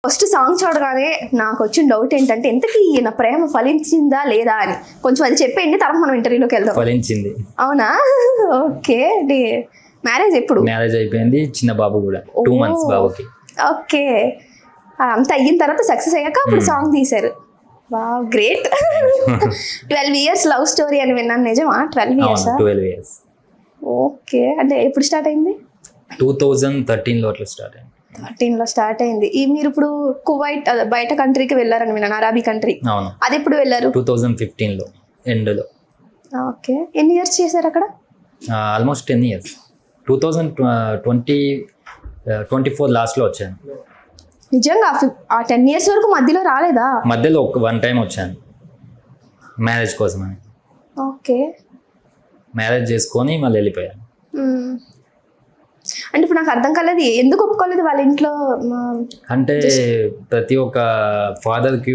First song చూడగానే నాకు వచ్చిన డౌట్ ఏంటంటే ఇంతకీ ఈయన ప్రేమ ఫలించిందా లేదా అని కొంచెం అది చెప్పేయండి, తర్వాత మనం ఇంటర్వ్యూలోకి వెళ్దాం. ఫలించింది. అవునా? ఓకే. మ్యారేజ్ ఎప్పుడు? మ్యారేజ్ అయిపోయింది, చిన్న బాబు కూడా 2 months బాబుకి. ఓకే. అంత అయిన తర్వాత సక్సెస్ అయ్యాక అప్పుడు సాంగ్ తీశారు. Wow, great. 12 years love story అని విన్నాను, నిజమా? 12 years? 12 years. ఓకే. అంటే ఎప్పుడు స్టార్ట్ అయింది? 2013లో అట్లా స్టార్ట్ అయింది. 13లో స్టార్ట్ అయింది. మీరు ఇప్పుడు కువైట్ బయట కంట్రీకి వెళ్ళారని విన్నాను, అరబీ కంట్రీ. అవును. అది ఎప్పుడు వెళ్ళారు? 2015లో ఎండ్లో. ఓకే. ఎన్ని ఇయర్స్ చేశారు అక్కడ? Almost 10 years. 2024 లాస్ట్లో వచ్చాను. నిజంగా ఆ 10 years వరకు మధ్యలో రాలేదా? మధ్యలో వన్ టైం వచ్చాను మ్యారేజ్ కోసం అని. ఓకే. మ్యారేజ్ చేసుకొని మళ్ళీ వెళ్ళిపోయాను. అంటే ఇప్పుడు నాకు అర్థం కాలేదు, ఎందుకు ఒప్పుకోలేదు వాళ్ళ ఇంట్లో? అంటే ప్రతి ఒక్క ఫాదర్కి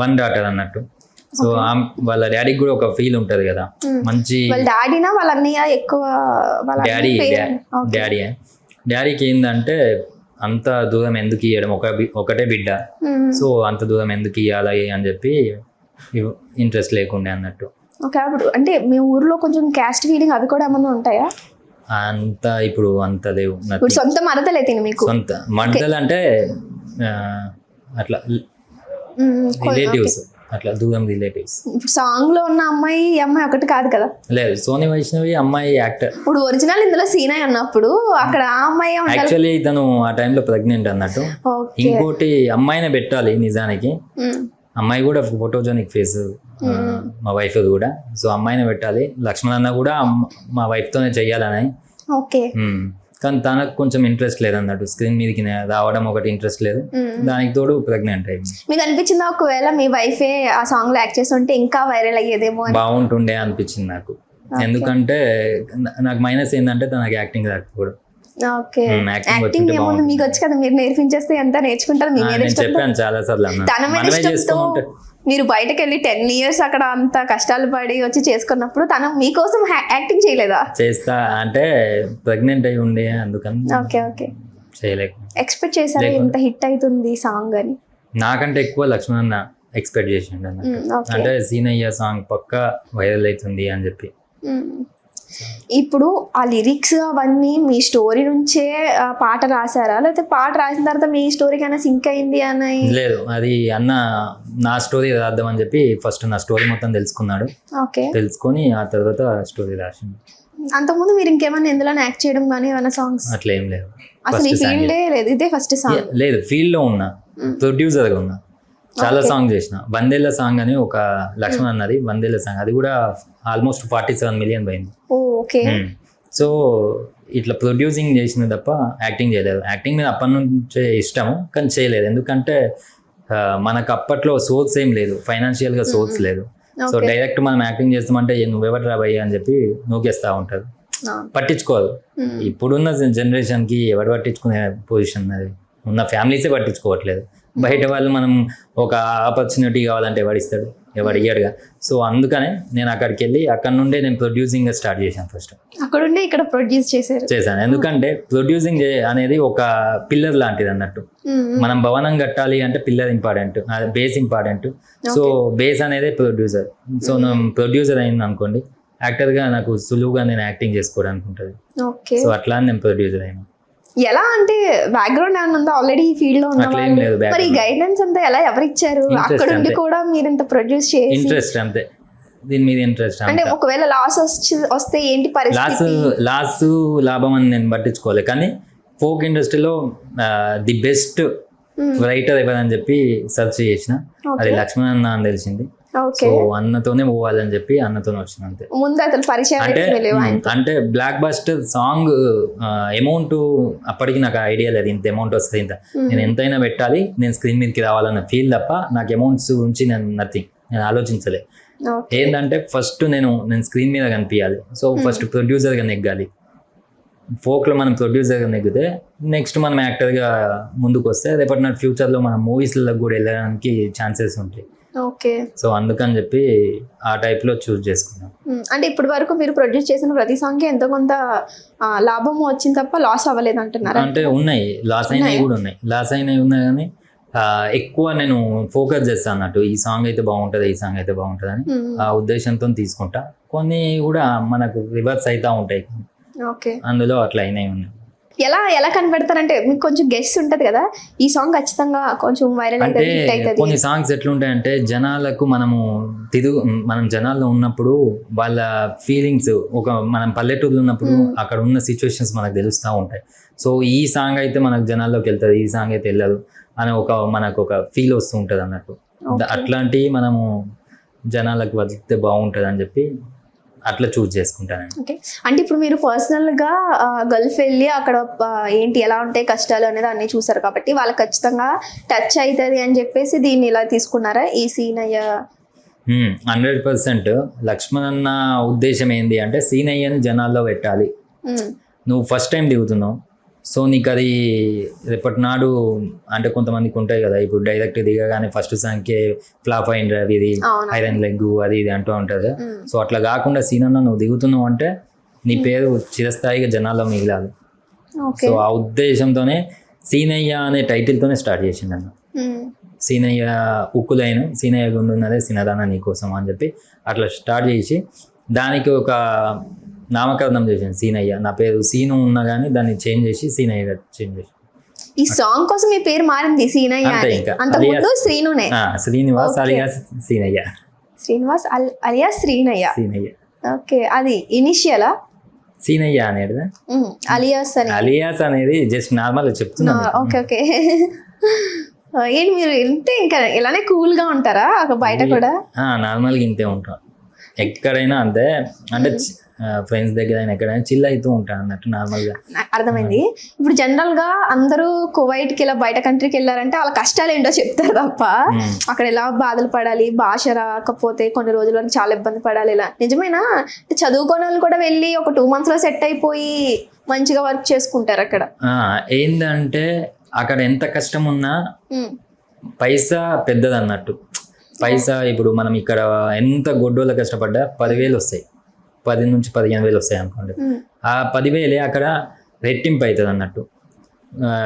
1 daughter అన్నట్టు. సో వాళ్ళ డాడీకి కూడా ఒక ఫీల్ ఉంటుంది కదా, మంచి. వాళ్ళ డాడీనా వాళ్ళ అన్నయ్య ఎక్కువ? డాడీకి ఏంటంటే అంత దూరం ఎందుకు ఇవ్వడం, ఒకటే బిడ్డ, సో అంత దూరం ఎందుకు ఇవ్వాలి అని చెప్పి ఇంట్రెస్ట్ లేకుండే అన్నట్టు. ఓకే. అప్పుడు అంటే మీ ఊర్లో కొంచెం క్యాస్ట్ ఫీలింగ్ అవి కూడా ఏమన్నా ఉంటాయా? అంత ఇప్పుడు అంత లేవు. సొంత మరదలు అయితే మీకు? సొంత మరదలు అంటే అట్లా రిలేటివ్స్, అట్లా దూరం రిలేటివ్స్. సాంగ్ లో ఉన్న అమ్మాయి ఒకటి కాదు కదా? లేదు, సోని వైష్ణవి అమ్మాయి యాక్టర్. ఇప్పుడు ఒరిజినల్ ఇందులో సీనయ్య అన్నప్పుడు అక్కడ ఆ అమ్మాయి యాక్చువల్లీ తను ఆ టైంలో ప్రెగ్నెంట్ అన్నట్టు. ఇంకోటి అమ్మాయినే పెట్టాలి నిజానికి, అమ్మాయి కూడా ఫోటోజెనిక్ ఫేస్ మా వైఫ్ కూడా, సో అమ్మాయినే పెట్టాలి. లక్ష్మణ్ అన్న కూడా మా వైఫ్ తోనే చెయ్యాలని. ఓకే. కానీ తనకు కొంచెం ఇంట్రెస్ట్ లేదు అన్నట్టు, స్క్రీన్ మీదకి రావడం ఒకటి ఇంట్రెస్ట్ లేదు, దానికి తోడు ప్రెగ్నెంట్ అయింది. మీకు అనిపించిందా ఒకవేళ మీ వైఫే ఆ సాంగ్ లో యాక్ట్ చేసి ఉంటే ఇంకా వైరల్ అయ్యేదేమో? బాగుంటుండే అనిపించింది నాకు. ఎందుకంటే నాకు మైనస్ ఏంటంటే తనకి యాక్టింగ్ రాకపోవడం. ఓకే. యాక్టింగ్ ఏముంది, మీకు వచ్చి కదా, మీరు నేర్పించేస్తే ఎంత నేర్చుకుంటారు. చెప్పాను చాలా సార్లు, తన మీద ఇష్టంతో మీరు బయటకు వెళ్ళి 10 years అక్కడ అంత కష్టాలు పడి వచ్చి చేసుకున్నప్పుడు తను మీకోసం యాక్టింగ్ చేయలేదా? చేస్తా అంటే ప్రెగ్నెంట్ అయి ఉండే, అందుకని. ఓకే. ఓకే. చేయలేక. ఎక్స్పెక్ట్ చేశారా ఇంత హిట్ అవుతుంది సాంగ్ అని? నాకంటే ఎక్కువ లక్ష్మణ్ అన్న ఎక్స్పెక్ట్ చేసిండు అన్నట్టు. అంటే సీనయ్య సాంగ్ పక్కా వైరల్ అవుతుంది అని చెప్పి. ఇప్పుడు ఆ లిరిక్స్ అవన్నీ మీ స్టోరీ నుంచే పాట రాశారా, లేకపోతే పాట రాసిన తర్వాత మీ స్టోరీకి అయినా సింక్ అయింది అని? లేదు, అది అన్న నా స్టోరీ రాద్దామని చెప్పి ఫస్ట్ నా స్టోరీ మొత్తం తెలుసుకున్నాడు. ఓకే. తెలుసుకొని ఆ తర్వాత స్టోరీ రాసిండు. అంతకుముందు మీరు ఇంకేమైనా ఎందులో యాక్ట్ చేయడం కానీ ఏమైనా సాంగ్స్? అట్లా ఏం లేదు, అసలు ఈ ఫీల్డే లేదు, ఇదే ఫస్ట్ సాంగ్? లేదు, ఫీల్డ్ లో ఉన్నా, ప్రొడ్యూసర్గా ఉన్నా, చాలా సాంగ్ చేసిన. వందేళ్ల సాంగ్ అని ఒక లక్ష్మణ్ అన్నది, వందేళ్ల సాంగ్, అది కూడా ఆల్మోస్ట్ 47 million పోయింది. సో ఇట్లా ప్రొడ్యూసింగ్ చేసిన తప్ప యాక్టింగ్ చేయలేదు. యాక్టింగ్ మీద అప్పటి నుంచే ఇష్టము, కానీ చేయలేదు. ఎందుకంటే మనకు అప్పట్లో సోర్స్ ఏం లేదు, ఫైనాన్షియల్గా సోర్స్ లేదు. సో డైరెక్ట్ మనం యాక్టింగ్ చేస్తామంటే నువ్వెవరు రాబోయ్యా అని చెప్పి నూకేస్తూ ఉంటారు, పట్టించుకోదు. ఇప్పుడున్న జనరేషన్కి ఎవరు పట్టించుకునే పొజిషన్ అది, ఉన్న ఫ్యామిలీసే పట్టించుకోవట్లేదు. బయట వాళ్ళు మనం ఒక ఆపర్చునిటీ కావాలంటే ఎవడిస్తాడు, ఎవడు ఇయ్యాడుగా. సో అందుకనే నేను అక్కడికి వెళ్ళి అక్కడ నుండే నేను ప్రొడ్యూసింగ్ స్టార్ట్ చేశాను. ఫస్ట్ అక్కడుండే ఇక్కడ ప్రొడ్యూస్ చేశాను. ఎందుకంటే ప్రొడ్యూసింగ్ అనేది ఒక పిల్లర్ లాంటిది అన్నట్టు. మనం భవనం కట్టాలి అంటే pillar important, base important. So base అనేది ప్రొడ్యూసర్. సో నేను ప్రొడ్యూసర్ అయింది అనుకోండి, యాక్టర్గా నాకు సులువుగా నేను యాక్టింగ్ చేసుకోవడానికి ఉంటుంది. సో అట్లా నేను ప్రొడ్యూసర్ అయినా. ఎలా అంటే బ్యాక్గ్రౌండ్ ఏమన్నా ఆల్రెడీ ఫీల్డ్ లో ఉన్నా, మరి గైడెన్స్ అంతా ఎలా ఎవరు ఇచ్చారు? అక్కడ ఉండి కూడా మీరు ఇంత ప్రొడ్యూస్ చేసి ఇంట్రెస్ట్ అంతే, దీని మీద ఇంట్రెస్ట్. అంటే ఒకవేళ లాస్ వస్తే ఏంటి పరిస్థితి? లాస్ లాభం అని నేను పట్టించుకోవాలి, కానీ ఫోక్ ఇండస్ట్రీలో ది బెస్ట్ రైటర్ ఎవరని చెప్పి సెర్చ్ చేసిన, అది లక్ష్మణ్ అన్న అని తెలిసింది. సో అన్నతోనే పోవాలని చెప్పి అన్నతోనే వచ్చిన అంతే. ముందు అతను పరిచయం అంటే బ్లాక్ బస్టర్ సాంగ్ అమౌంట్ అప్పటికి నాకు ఐడియా లేదు, ఇంత అమౌంట్ వస్తుంది, ఇంత నేను ఎంతైనా పెట్టాలి, నేను స్క్రీన్ మీదకి రావాలన్న ఫీల్ తప్ప నాకు అమౌంట్స్ గురించి నేను ఆలోచించలే. ఏంటంటే ఫస్ట్ నేను స్క్రీన్ మీద కనిపించాలి. సో ఫస్ట్ ప్రొడ్యూసర్గా నెగ్గాలి. ఫోక్లో మనం ప్రొడ్యూసర్గా నెగ్గితే నెక్స్ట్ మనం యాక్టర్గా ముందుకు వస్తే రేపటి నాటి ఫ్యూచర్లో మనం మూవీస్లకు కూడా వెళ్ళడానికి ఛాన్సెస్ ఉంటాయి. ఓకే. సో అందుకని చెప్పి ఆ టైప్లో చూస్ చేసుకున్నాం. అంటే ఇప్పటి వరకు మీరు ప్రొడ్యూస్ చేసిన ప్రతి సాంగ్కి ఎంతో కొంత లాభం వచ్చింది తప్ప లాస్ అవ్వలేదు అంటున్నారా? అంటే ఉన్నాయి, లాస్ అయినవి కూడా ఉన్నాయి. లాస్ అయినవి ఉన్నాయి కానీ ఎక్కువ నేను ఫోకస్ చేస్తాను అన్నట్టు, ఈ సాంగ్ అయితే బాగుంటుంది, ఈ సాంగ్ అయితే బాగుంటుంది అని ఆ ఉద్దేశంతో తీసుకుంటా. కొన్ని కూడా మనకు రివర్స్ అవుతూ ఉంటాయి, ఓకే. అందులో అట్లా అయినవి ఉన్నాయి. ఎలా ఎలా కనిపెడతారంటే మీకు కొంచెం గెస్ ఉంటది కదా, ఈ సాంగ్ ఖచ్చితంగా కొంచెం వైరల్ అంటే అయితే హిట్ అవుతుంది. కొన్ని సాంగ్స్ ఎట్లుంటాయంటే జనాలకు మనం జనాల్లో ఉన్నప్పుడు వాళ్ళ ఫీలింగ్స్, మనం పల్లెటూరులో ఉన్నప్పుడు అక్కడ ఉన్న సిచ్యువేషన్స్ మనకు తెలుస్తూ ఉంటాయి. సో ఈ సాంగ్ అయితే మనకు జనాల్లోకి వెళ్తుంది, ఈ సాంగ్ అయితే వెళ్ళదు అని మనకు ఒక ఫీల్ వస్తూ ఉంటుంది అన్నట్టు. అట్లాంటివి మనము జనాలకు వదిలితే బాగుంటుంది అని చెప్పి అట్లా చూస్ చేసుకుంటాను. ఓకే. అంటే ఇప్పుడు మీరు పర్సనల్గా గల్ఫ్ వెళ్ళి అక్కడ ఏంటి ఎలా ఉంటాయి కష్టాలు అనేది అన్ని చూసారు కాబట్టి వాళ్ళకి ఖచ్చితంగా టచ్ అవుతుంది అని చెప్పేసి దీన్ని ఇలా తీసుకున్నారా ఈ సీనయ్య? 100%. లక్ష్మణ్ అన్న ఉద్దేశం ఏంటి అంటే సీనయ్యని జనాల్లో పెట్టాలి. నువ్వు ఫస్ట్ టైం దిగుతున్నావు, సో నీకు అది రేపటి నాడు అంటే కొంతమందికి ఉంటాయి కదా, ఇప్పుడు డైరెక్ట్ దిగగానే ఫస్ట్ సాంగ్కే ఫ్లాప్ అయింది అవి, ఇది ఐరన్ లెగ్ అది ఇది అంటూ ఉంటుంది. సో అట్లా కాకుండా సీనన్న నువ్వు దిగుతున్నావు అంటే నీ పేరు చిరస్థాయిగా జనాల్లో మిగిలాలి. సో ఆ ఉద్దేశంతోనే సీనయ్య అనే టైటిల్తోనే స్టార్ట్ చేసిండు అన్న. సీనయ్య ఉక్కులైన సీనయ్య గుండున్నదే సినదాన నీకోసం అని చెప్పి అట్లా స్టార్ట్ చేసి దానికి ఒక నామకరణం చేశాను సీనయ్య. నా పేరు సీను ఉన్నా కానీ దాన్ని చేంజ్ చేసి సీనయ్య చేంజ్ చేసి ఈ సాంగ్ కోసం మీ పేరు మారింది సీనయ్య అని. అంతకుముందు శ్రీనునే, Srinivas alias Seenayya. Srinivas alias Srinayya. Seenayya. Okay. అది ఇనిషియలా సీనయ్య అనేది అలియాస్ అనేది జస్ట్ నార్మల్ చెప్తున్నా. Okay okay. ఏంటి మీరు ఇంతే ఇంకా ఇలానే కూల్ గా ఉంటారా బయట కూడా? నార్మల్గా ఇంతే ఉంటాం, ఎక్కడైనా అంతే. అంటే ఫ్రెండ్స్ దగ్గర అయినా ఎక్కడైనా చిల్ అవుతూ ఉంటాను అన్నట్టు నార్మల్గా. అర్థమైంది. ఇప్పుడు జనరల్ గా అందరూ కువైట్కి ఇలా బయట కంట్రీకి వెళ్ళారంటే వాళ్ళ కష్టాలు ఏంటో చెప్తారు తప్ప అక్కడ ఎలా బాధలు పడాలి, భాష రాకపోతే కొన్ని రోజుల వరకు చాలా ఇబ్బంది పడాలి, ఇలా నిజమేనా? చదువుకోని వాళ్ళు కూడా వెళ్ళి ఒక 2 months లో సెట్ అయిపోయి మంచిగా వర్క్ చేసుకుంటారు అక్కడ. ఏంటంటే అక్కడ ఎంత కష్టం ఉన్నా పైసా పెద్దది అన్నట్టు. పైసా ఇప్పుడు మనం ఇక్కడ ఎంత గొడ్డోళ్ళ కష్టపడ్డా 10,000 వస్తాయి, 10 నుంచి 15,000 వస్తాయి అనుకోండి. ఆ 10,000 అక్కడ రెట్టింపు అవుతుంది అన్నట్టు,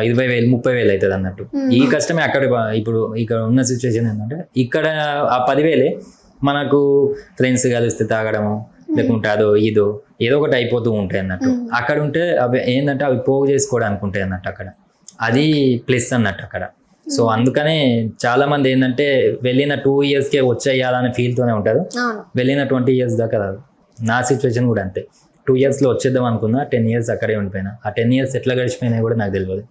20,000 30,000 అవుతుంది అన్నట్టు. ఈ కష్టమే అక్కడ ఇప్పుడు ఇక్కడ ఉన్న సిచ్యువేషన్ ఏంటంటే ఇక్కడ ఆ 10,000 మనకు ఫ్రెండ్స్ కలిస్తే తాగడము లేకుంటే అదో ఇదో ఏదో ఒకటి అయిపోతూ ఉంటాయి అన్నట్టు. అక్కడ ఉంటే అవి ఏంటంటే అవి పోగు చేసుకోవడానికి ఉంటాయి అన్నట్టు అక్కడ. అది ప్లస్ అన్నట్టు అక్కడ. సో అందుకనే చాలా మంది ఏంటంటే వెళ్ళిన 2 yearsకే వచ్చేయాలనే ఫీల్తోనే ఉంటారు, వెళ్ళిన 20 years దాకా రాదు. నా సిచ్యువేషన్ కూడా అంతే. 2 yearsలో వచ్చేద్దాం అనుకున్నా, 10 years అక్కడే ఉండిపోయినా. ఆ 10 years ఎట్లా గడిచిపోయినా కూడా నాకు తెలియదు.